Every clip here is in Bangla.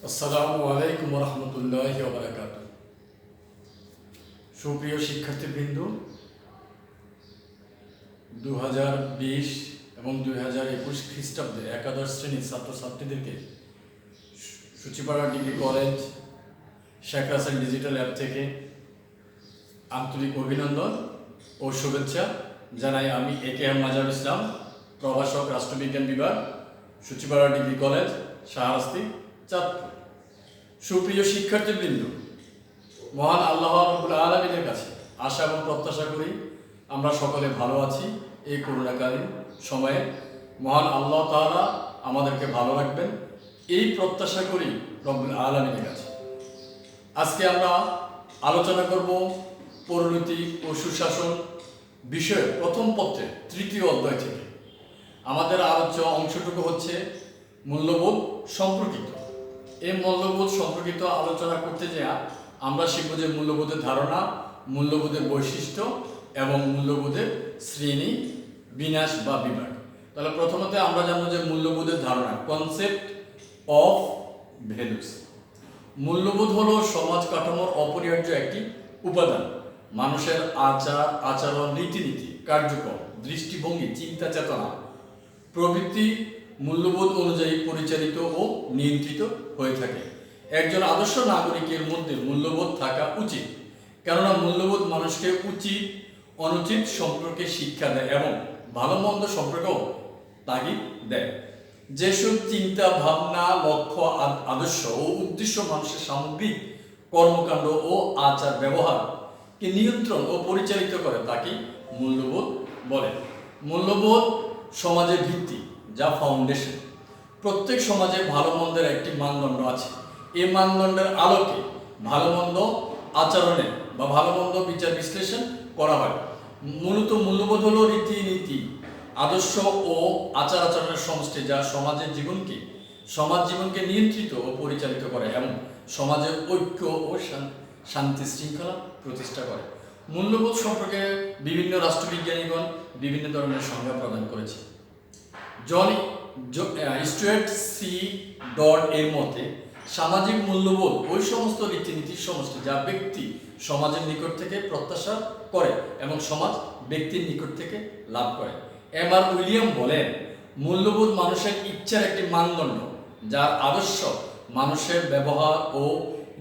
আসসালামু আলাইকুম রহমতুল্লাহি ওয়া বারাকাতুহু। সুপ্রিয় শিক্ষার্থীবৃন্দ, 2020 এবং 2021 খ্রিস্টাব্দে একাদশ শ্রেণীর ছাত্রছাত্রীদেরকে Suchipara degree college Sheikh Hasina digital app থেকে আন্তরিক অভিনন্দন ও শুভেচ্ছা জানাই। আমি একেএম মাজারুল ইসলাম, প্রভাষক, রাষ্ট্রবিজ্ঞান বিভাগ, সূচিপাড়া ডিগ্রি কলেজ, শাহরাস্তি, চাঁদপুর। সুপ্রিয় শিক্ষার্থীবৃন্দ, মহান আল্লাহ রাব্বুল আলামিনের কাছে আশা এবং প্রত্যাশা করি আমরা সকলে ভালো আছি। এই করোনাকালীন সময়ে মহান আল্লাহ তাআলা আমাদেরকে ভালো রাখবেন, এই প্রত্যাশা করি রব্বুল আলামিনের কাছে। আজকে আমরা আলোচনা করব পরিণতি ও সুশাসন বিষয়ের প্রথম পত্রের 3য় অধ্যায় থেকে। আমাদের আলোচ্য অংশটুকু হচ্ছে মূল্যবোধ সম্পর্কিত। এই মূল্যবোধ সম্পর্কিত আলোচনা করতে যাওয়া আমরা শিখব যে মূল্যবোধের ধারণা, মূল্যবোধের বৈশিষ্ট্য এবং মূল্যবোধের শ্রেণী, বিন্যাস বা বিভাগ। তাহলে প্রথমত আমরা জানবো যে মূল্যবোধের ধারণা, কনসেপ্ট অফ ভ্যালুস। মূল্যবোধ হলো সমাজ কাঠামোর অপরিহার্য একটি উপাদান। মানুষের আচার আচরণ, রীতিনীতি, কার্যক্রম, দৃষ্টিভঙ্গি, চিন্তা চেতনা প্রভৃতি মূল্যবোধ অনুযায়ী পরিচালিত ও নিয়ন্ত্রিত হয়ে থাকে। একজন আদর্শ নাগরিকের মধ্যে মূল্যবোধ থাকা উচিত, কেননা মূল্যবোধ মানুষকে উচিত অনুচিত সম্পর্কে শিক্ষা দেয় এবং ভালো মন্দ সম্পর্কেও তাগিদ দেয়। যেসব চিন্তা, ভাবনা, লক্ষ্য, আদর্শ ও উদ্দেশ্য মানুষের সামগ্রিক কর্মকাণ্ড ও আচার ব্যবহারকে নিয়ন্ত্রণ ও পরিচালিত করে তাকে মূল্যবোধ বলে। মূল্যবোধ সমাজের ভিত্তি, যা ফাউন্ডেশন। প্রত্যেক সমাজে ভালো মন্দের একটি মানদণ্ড আছে। এই মানদণ্ডের আলোকে ভালো মন্দ আচরণে বা ভালো মন্দ বিচার বিশ্লেষণ করা হয়। মূলত মূল্যবোধ হলো রীতিনীতি, আদর্শ ও আচার আচরণের সমষ্টি, যা সমাজ জীবনকে নিয়ন্ত্রিত ও পরিচালিত করে এবং সমাজের ঐক্য ও শান্তি শৃঙ্খলা প্রতিষ্ঠা করে। মূল্যবোধ সম্পর্কে বিভিন্ন রাষ্ট্রবিজ্ঞানীগণ বিভিন্ন ধরনের সংজ্ঞা প্রদান করেছে। জন স্টুয়ার্ট সি ডড এর মতে সামাজিক মূল্যবোধ ওই সমস্ত রীতিনীতির সমষ্টি যা ব্যক্তি সমাজের নিকট থেকে প্রত্যাশা করে এবং সমাজ ব্যক্তির নিকট থেকে লাভ করে। এম.আর. উইলিয়াম বলেন, মূল্যবোধ মানুষের ইচ্ছার একটি মানদণ্ড, যার আদর্শ মানুষের ব্যবহার ও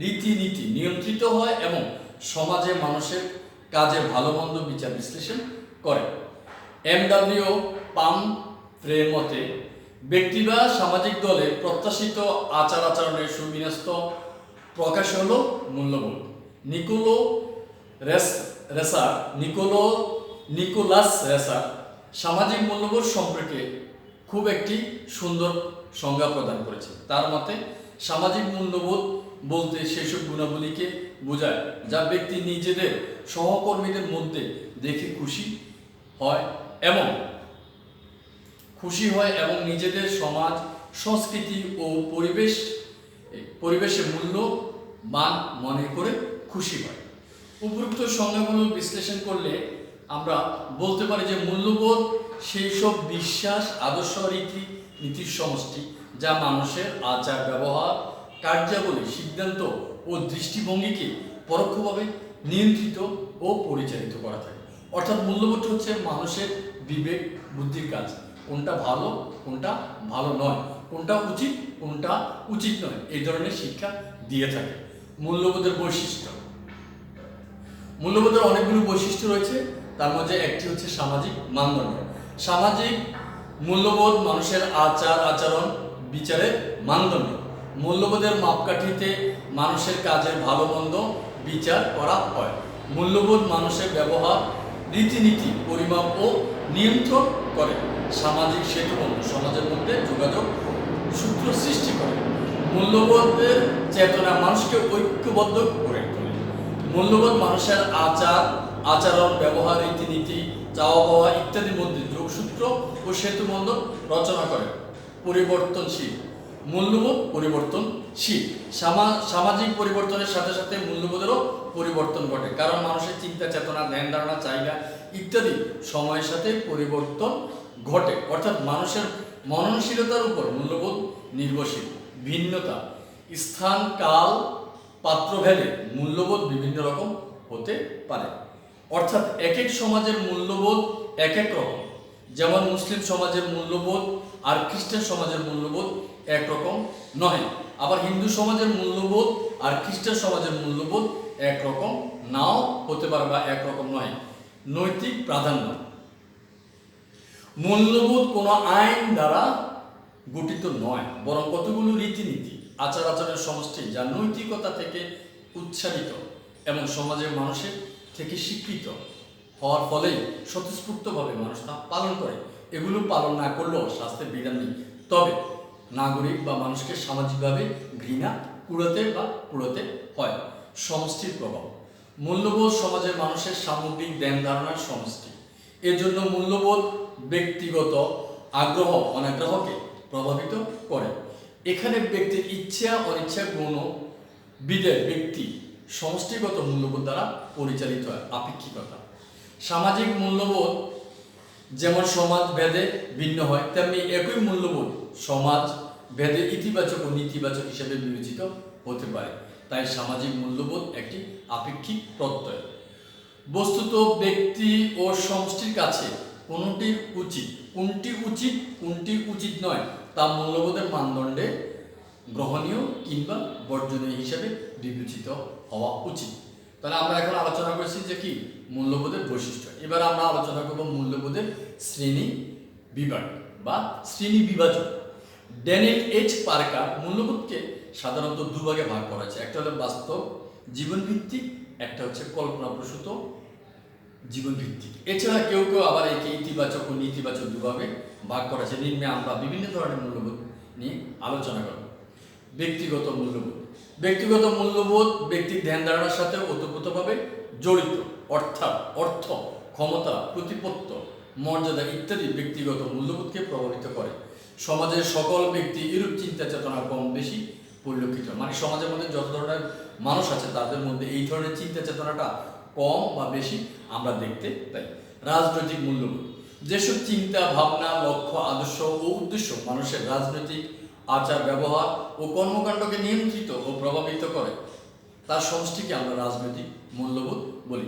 রীতিনীতি নিয়ন্ত্রিত হয় এবং সমাজে মানুষের কাজে ভালো মন্দ বিচার বিশ্লেষণ করে। এম.ডব্লিউ. পামফ্রের মতে ব্যক্তি বা সামাজিক দলের প্রত্যাশিত আচার আচরণের সুবিন্যস্ত প্রকাশ হল মূল্যবোধ। নিকোলাস রেসার সামাজিক মূল্যবোধ সম্পর্কে খুব একটি সুন্দর সংজ্ঞা প্রদান করেছে। তার মতে সামাজিক মূল্যবোধ বলতে সেসব গুণাবলীকে বোঝায় যা ব্যক্তি নিজেদের সহকর্মীদের মধ্যে দেখে খুশি হয় এবং নিজেদের সমাজ, সংস্কৃতি ও পরিবেশে মূল্যবান মনে করে খুশি হয়। উপরোক্ত সংজ্ঞাগুলো বিশ্লেষণ করলে আমরা বলতে পারি যে মূল্যবোধ সেই সব বিশ্বাস, আদর্শ, রীতিনীতির সমষ্টি যা মানুষের আচার ব্যবহার, কার্যাবলী, সিদ্ধান্ত ও দৃষ্টিভঙ্গিকে পরোক্ষভাবে নিয়ন্ত্রিত ও পরিচালিত করা থাকে। অর্থাৎ মূল্যবোধ হচ্ছে মানুষের বিবেক বুদ্ধির কাজ, কোনটা ভালো কোনটা ভালো নয়, কোনটা উচিত কোনটা উচিত নয়, এই ধরনের শিক্ষা দিয়ে থাকে। মূল্যবোধের বৈশিষ্ট্য, মূল্যবোধের অনেকগুলো বৈশিষ্ট্য রয়েছে। তার মধ্যে একটি হচ্ছে সামাজিক মানদণ্ড। সামাজিক মূল্যবোধ মানুষের আচার আচরণ বিচারের মানদণ্ড। মূল্যবোধের মাপকাঠিতে মানুষের কাজের ভালো মন্দ বিচার করা হয়। মূল্যবোধ মানুষের ব্যবহার, রীতিনীতি পরিমাপ ও নিয়ন্ত্রণ করে। সামাজিক সেতুবন্ধ সমাজের মধ্যে যোগাযোগ সূত্র সৃষ্টি করে। মূল্যবোধের চেতনা মানুষকে ঐক্যবদ্ধ করে তোলে। মূল্যবোধ মানুষের আচার আচরণ, ব্যবহার, রীতিনীতি, চাওয়া পাওয়া ইত্যাদির মধ্যে যোগসূত্র ও সেতুবন্ধন রচনা করে। পরিবর্তনশীল মূল্যবোধ পরিবর্তনশীল। সামাজিক পরিবর্তনের সাথে সাথে মূল্যবোধেরও পরিবর্তন ঘটে, কারণ মানুষের চিন্তা চেতনা, ধ্যান ধারণা, চাহিদা ইত্যাদি সময়ের সাথে পরিবর্তন ঘটে। অর্থাৎ মানুষের মননশীলতার উপর মূল্যবোধ নির্ভরশীল। ভিন্নতা স্থান, কাল, পাত্রভেদে মূল্যবোধ বিভিন্ন রকম হতে পারে। অর্থাৎ এক এক সমাজের মূল্যবোধ এক এক রকম। যেমন মুসলিম সমাজের মূল্যবোধ আর খ্রিস্টান সমাজের মূল্যবোধ একরকম নয়। আবার হিন্দু সমাজের মূল্যবোধ আর খ্রিস্টান সমাজের মূল্যবোধ একরকম নাও হতে পারে বা একরকম নয়। নৈতিক প্রাধান্য। মূল্যবোধ কোনো আইন দ্বারা গঠিত নয়, বরং কতগুলো রীতিনীতি, আচার আচরণের সমষ্টি, যা নৈতিকতা থেকে উৎসারিত এবং সমাজের মানুষের থেকে স্বীকৃত হওয়ার ফলেই স্বতঃস্ফূর্তভাবে মানুষ তা পালন করে। এগুলো পালন না করলেও শাস্তির বিধান নেই, তবে নাগরিক বা মানুষকে সামাজিকভাবে ঘৃণা কুড়াতে হয়। সমষ্টির প্রভাব। মূল্যবোধ সমাজের মানুষের সামগ্রিক ধ্যান ধারণার সমষ্টি। এজন্য মূল্যবোধ ব্যক্তিগত আগ্রহ অনাগ্রহকে প্রভাবিত করে। এখানে ব্যক্তির ইচ্ছা অনিচ্ছা গুণ বিধেয় ব্যক্তি সমষ্টিগত মূল্যবোধ দ্বারা পরিচালিত হয়। আপেক্ষিকতা। সামাজিক মূল্যবোধ যেমন সমাজ ভেদে ভিন্ন হয়, তেমনি একই মূল্যবোধ সমাজ ভেদে ইতিবাচক ও নেতিবাচক হিসেবে বিবেচিত হতে পারে। তাই সামাজিক মূল্যবোধ একটি আপেক্ষিক প্রত্যয়। বস্তুত ব্যক্তি ও সমষ্টির কাছে কোনটি উচিত নয় তা মূল্যবোধের মানদণ্ডে গ্রহণীয় কিংবা বর্জনীয় হিসেবে বিবেচিত হওয়া উচিত। তাহলে আমরা এখন আলোচনা করছি যে কি মূল্যবোধের বৈশিষ্ট্য। এবার আমরা আলোচনা করব মূল্যবোধের শ্রেণী বিভাগ বা শ্রেণী বিভাজন। ড্যানিয়েল এইচ পার্কার মূল্যবোধকে সাধারণত দুভাগে ভাগ করা হয়েছে। একটা হলো বাস্তব জীবন ভিত্তিক, একটা হচ্ছে কল্পনাপ্রসূত জীবন ভিত্তিক। এছাড়া কেউ কেউ আবার একে ইতিবাচক ও নেতিবাচক দুভাবে ভাগ করা হয়েছে। নিম্নে আমরা বিভিন্ন ধরনের মূল্যবোধ নিয়ে আলোচনা করব। ব্যক্তিগত মূল্যবোধ। ব্যক্তিগত মূল্যবোধ ব্যক্তির ধ্যান ধারণার সাথে ওতপ্রোতভাবে জড়িত। অর্থাৎ অর্থ, ক্ষমতা, প্রতিপত্তি, মর্যাদা ইত্যাদি ব্যক্তিগত মূল্যবোধকে প্রভাবিত করে। সমাজের সকল ব্যক্তি এরূপ চিন্তা চেতনা কম বেশি পরিলক্ষিত। মানে সমাজের মধ্যে যত ধরনের মানুষ আছে তাদের মধ্যে এই ধরনের চিন্তা চেতনাটা কম বা বেশি আমরা দেখতে পাই। রাজনৈতিক মূল্যবোধ। যেসব চিন্তা ভাবনা, লক্ষ্য, আদর্শ ও উদ্দেশ্য মানুষের রাজনৈতিক আচার ব্যবহার ও কর্মকাণ্ডকে নিয়ন্ত্রিত ও প্রভাবিত করে তার সমষ্টিকে আমরা রাজনৈতিক মূল্যবোধ বলি।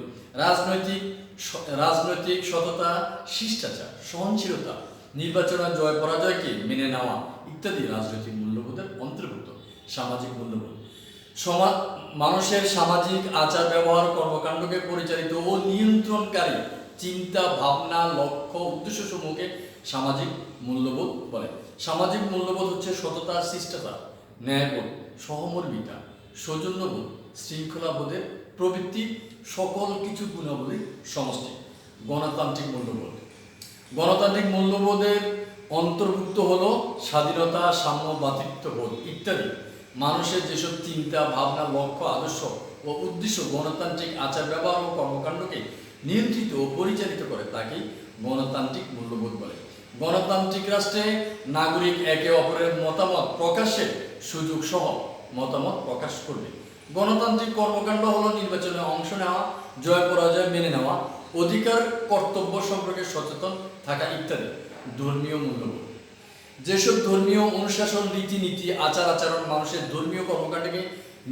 রাজনৈতিক সততা, শিষ্টাচার, সহনশীলতা, নির্বাচনে জয় পরাজয়কে মেনে নেওয়া ইত্যাদি রাজনৈতিক মূল্যবোধের অন্তর্ভুক্ত। সামাজিক মূল্যবোধ। মানুষের সামাজিক আচার ব্যবহার কর্মকাণ্ডকে পরিচালিত ও নিয়ন্ত্রণকারী চিন্তা ভাবনা, লক্ষ্য, উদ্দেশ্য সমূহকে সামাজিক মূল্যবোধ বলে। সামাজিক মূল্যবোধ হচ্ছে সততা, শিষ্টতা, ন্যায়বোধ, সহমর্মিতা, সৌজন্যবোধ, শৃঙ্খলাবোধের প্রবৃত্তি সকল কিছু গুণাবলীর সমষ্টি। গণতান্ত্রিক মূল্যবোধ। গণতান্ত্রিক মূল্যবোধের অন্তর্ভুক্ত হলো স্বাধীনতা, সাম্য, ভ্রাতৃত্ববোধ ইত্যাদি। মানুষের যেসব চিন্তা ভাবনা, লক্ষ্য, আদর্শ ও উদ্দেশ্য গণতান্ত্রিক আচার ব্যবহার ও কর্মকাণ্ডকে নিয়ন্ত্রিত ও পরিচালিত করে তাকেই গণতান্ত্রিক মূল্যবোধ বলে। গণতান্ত্রিক রাষ্ট্রে নাগরিক একে অপরের মতামত প্রকাশের সুযোগ সহ মতামত প্রকাশ করবে। গণতান্ত্রিক কর্মকাণ্ড হলো নির্বাচনে অংশ নেওয়া, জয় পরাজয় মেনে নেওয়া, অধিকার কর্তব্য সম্পর্কে সচেতন থাকা ইত্যাদি। ধর্মীয় মূল্যবোধ। যেসব ধর্মীয় অনুশাসন, রীতিনীতি, আচার আচরণ মানুষের ধর্মীয় কর্মকাণ্ডকে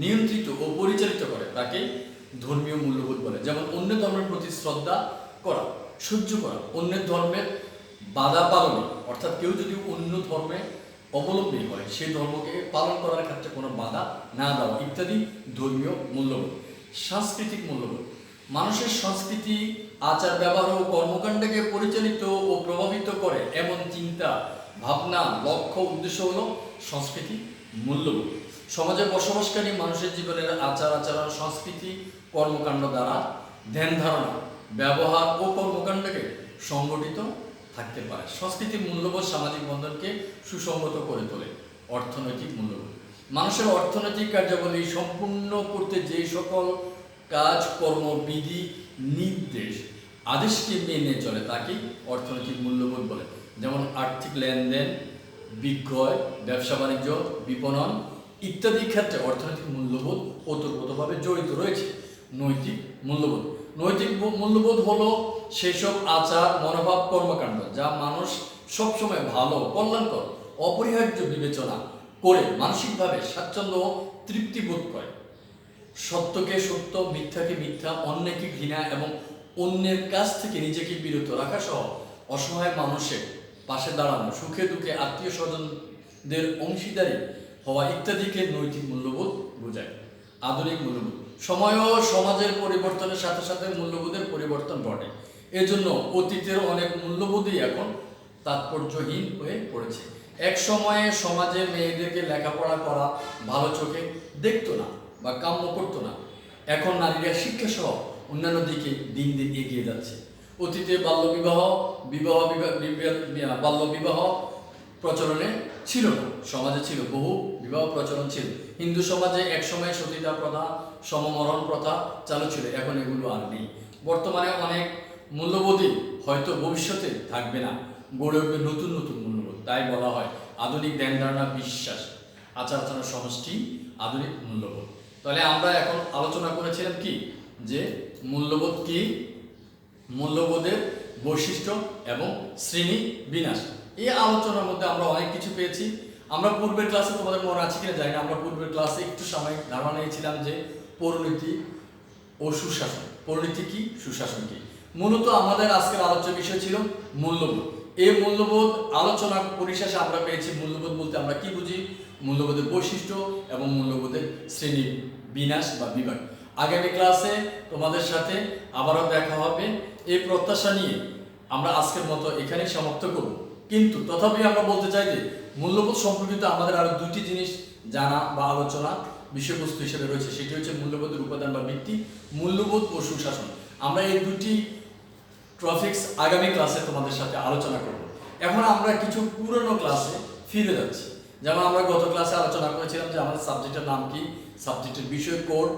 নিয়ন্ত্রিত ও পরিচালিত করে তাকে ধর্মীয় মূল্যবোধ বলে। যেমন অন্য ধর্মের প্রতি শ্রদ্ধা করা, সহ্য করা, অন্যের ধর্মের বাধা পালনে, অর্থাৎ কেউ যদি অন্য ধর্মে অবলম্বী হয় সেই ধর্মকে পালন করার ক্ষেত্রে কোনো বাধা না দেওয়া ইত্যাদি ধর্মীয় মূল্যবোধ। সাংস্কৃতিক মূল্যবোধ। মানুষের সংস্কৃতি, আচার ব্যবহার ও কর্মকাণ্ডকে পরিচালিত ও প্রভাবিত করে এমন চিন্তা ভাবনা, লক্ষ্য, উদ্দেশ্য হলো সংস্কৃতি মূল্যবোধ। সমাজে বসবাসকারী মানুষের জীবনের আচার আচরণ, সংস্কৃতি, কর্মকাণ্ড দ্বারা ধ্যান ধারণা, ব্যবহার ও কর্মকাণ্ডকে সংগঠিত থাকতে পারে। সংস্কৃতির মূল্যবোধ সামাজিক বন্ধনকে সুসংগত করে তোলে। অর্থনৈতিক মূল্যবোধ। মানুষের অর্থনৈতিক কার্যাবলী সম্পূর্ণ করতে যে সকল কাজ, কর্ম, বিধি, নির্দেশ, আদেশকে মেনে চলে তাকে অর্থনৈতিক মূল্যবোধ বলে। যেমন আর্থিক লেনদেন, বিক্রয়, ব্যবসা বাণিজ্য, বিপণন ইত্যাদি ক্ষেত্রে অর্থনৈতিক মূল্যবোধ ওতপ্রোতভাবে জড়িত রয়েছে। নৈতিক মূল্যবোধ। নৈতিক মূল্যবোধ হলো সেসব আচার, মনোভাব, কর্মকাণ্ড যা মানুষ সবসময় ভালো, কল্যাণকর, অপরিহার্য বিবেচনা করে মানসিকভাবে স্বাচ্ছন্দ্য ও তৃপ্তি বোধ করে। সত্যকে সত্য, মিথ্যাকে মিথ্যা, অন্যকে ঘৃণা এবং অন্যের কাছ থেকে নিজেকে বিরত রাখা সহ অসহায় মানুষের পাশে দাঁড়ানো, সুখে দুঃখে আত্মীয় স্বজনদের অংশীদারি হওয়া ইত্যাদিকে নৈতিক মূল্যবোধ বোঝায়। আধুনিক মূল্যবোধ সময় ও সমাজের পরিবর্তনের সাথে সাথে মূল্যবোধের পরিবর্তন ঘটে। এজন্য অতীতের অনেক মূল্যবোধই এখন তাৎপর্যহীন হয়ে পড়েছে। এক সময়ে সমাজে মেয়েদেরকে লেখাপড়া করা ভালো চোখে দেখতো না বা কাম্য করতো না। এখন নারীরা শিক্ষা সহ অন্যান্য দিকে দিন দিন এগিয়ে যাচ্ছে। অতীতে বাল্যবিবাহ প্রচলনে ছিল না, সমাজে ছিল, বহু বিবাহ প্রচলন ছিল। হিন্দু সমাজে এক সময় সতীদাহ প্রথা, সমমরণ প্রথা চালু ছিল, এখন এগুলো আর নেই। বর্তমানে অনেক মূল্যবোধই হয়তো ভবিষ্যতে থাকবে না, গড়ে উঠবে নতুন নতুন মূল্যবোধ। তাই বলা হয় আধুনিক ধ্যান ধারণা, বিশ্বাস, আচার আচরণের সমষ্টি আধুনিক মূল্যবোধ। তাহলে আমরা এখন আলোচনা করেছিলাম কি, যে মূল্যবোধ কি, মূল্যবোধের বৈশিষ্ট্য এবং শ্রেণী বিন্যাস। এই আলোচনার মধ্যে আমরা অনেক কিছু পেয়েছি। আমরা পূর্বের ক্লাসে, তোমাদের মনে আছে কিনা জানি না, আমরা পূর্বের ক্লাসে একটু সাময়িক ধারণা নিয়েছিলাম যে পরিণতি ও সুশাসন। পরিণতি কি, সুশাসন কি। মূলত আমাদের আজকের আলোচ্য বিষয় ছিল মূল্যবোধ। এই মূল্যবোধ আলোচনা পরিশেষে আমরা পেয়েছি মূল্যবোধ বলতে আমরা কি বুঝি, মূল্যবোধের বৈশিষ্ট্য এবং মূল্যবোধের শ্রেণী বিন্যাস বা বিভাগ। আগামী ক্লাসে তোমাদের সাথে আবারও দেখা হবে এই প্রত্যাশা নিয়ে আমরা আজকের মতো এখানেই সমাপ্ত করব। কিন্তু তথাপি আমরা বলতে চাই যে মূল্যবোধ সম্পর্কিত আমাদের আরো দুটি জিনিস জানা বা আলোচনা বিষয়বস্তু হিসেবে রয়েছে। সেটি হচ্ছে মূল্যবোধের উপাদান বা ভিত্তি, মূল্যবোধ ও সুশাসন। আমরা এই দুটি টপিকস আগামী ক্লাসে তোমাদের সাথে আলোচনা করব। এখন আমরা কিছু পুরনো ক্লাসে ফিরে যাচ্ছি। যেমন আমরা গত ক্লাসে আলোচনা করেছিলাম যে আমাদের সাবজেক্টের নাম কি, সাবজেক্টের বিষয় কোড,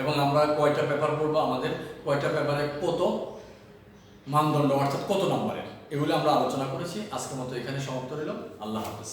এবং আমরা কয়টা পেপার পড়বো, আমাদের কয়টা পেপারে কত মানদণ্ড অর্থাৎ কত নম্বরের, এগুলো আমরা আলোচনা করেছি। আজকের মতো এখানে সমাপ্ত রইল। আল্লাহ হাফেজ।